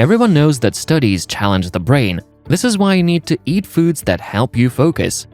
Everyone knows that studies challenge the brain. This is why you need to eat foods that help you focus.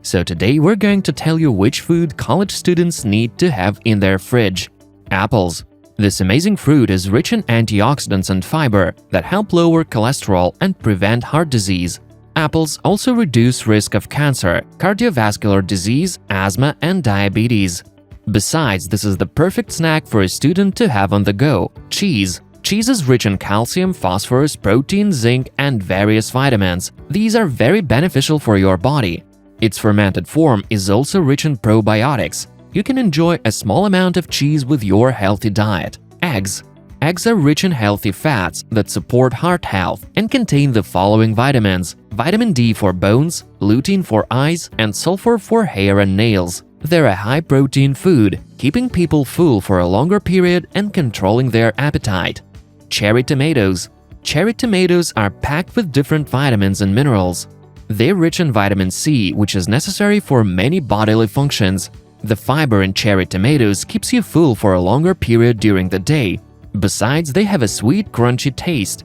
So today we're going to tell you which food college students need to have in their fridge. Apples. This amazing fruit is rich in antioxidants and fiber that help lower cholesterol and prevent heart disease. Apples also reduce risk of cancer, cardiovascular disease, asthma, and diabetes. Besides, this is the perfect snack for a student to have on the go. Cheese. Cheese is rich in calcium, phosphorus, protein, zinc, and various vitamins. These are very beneficial for your body. Its fermented form is also rich in probiotics. You can enjoy a small amount of cheese with your healthy diet. Eggs. Eggs are rich in healthy fats that support heart health and contain the following vitamins: vitamin D for bones, lutein for eyes, and sulfur for hair and nails. They're a high-protein food, keeping people full for a longer period and controlling their appetite. Cherry tomatoes. Cherry tomatoes are packed with different vitamins and minerals. They're rich in vitamin C, which is necessary for many bodily functions. The fiber in cherry tomatoes keeps you full for a longer period during the day. Besides, they have a sweet, crunchy taste.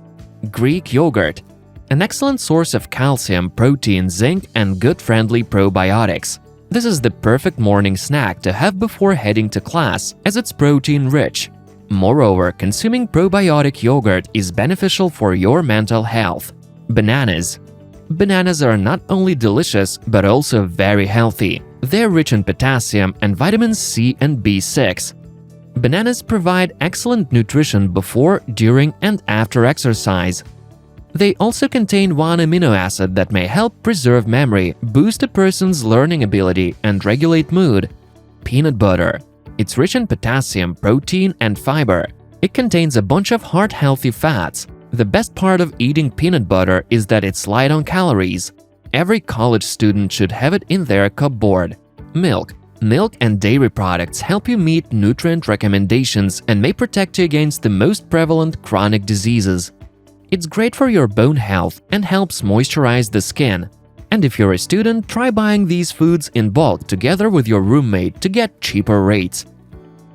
Greek yogurt. An excellent source of calcium, protein, zinc, and gut-friendly probiotics. This is the perfect morning snack to have before heading to class, as it's protein-rich. Moreover, consuming probiotic yogurt is beneficial for your mental health. Bananas. Bananas are not only delicious, but also very healthy. They're rich in potassium and vitamins C and B6. Bananas provide excellent nutrition before, during, and after exercise. They also contain one amino acid that may help preserve memory, boost a person's learning ability, and regulate mood. Peanut butter. It's rich in potassium, protein, and fiber. It contains a bunch of heart-healthy fats. The best part of eating peanut butter is that it's light on calories. Every college student should have it in their cupboard. Milk. Milk and dairy products help you meet nutrient recommendations and may protect you against the most prevalent chronic diseases. It's great for your bone health and helps moisturize the skin. And if you're a student, try buying these foods in bulk together with your roommate to get cheaper rates.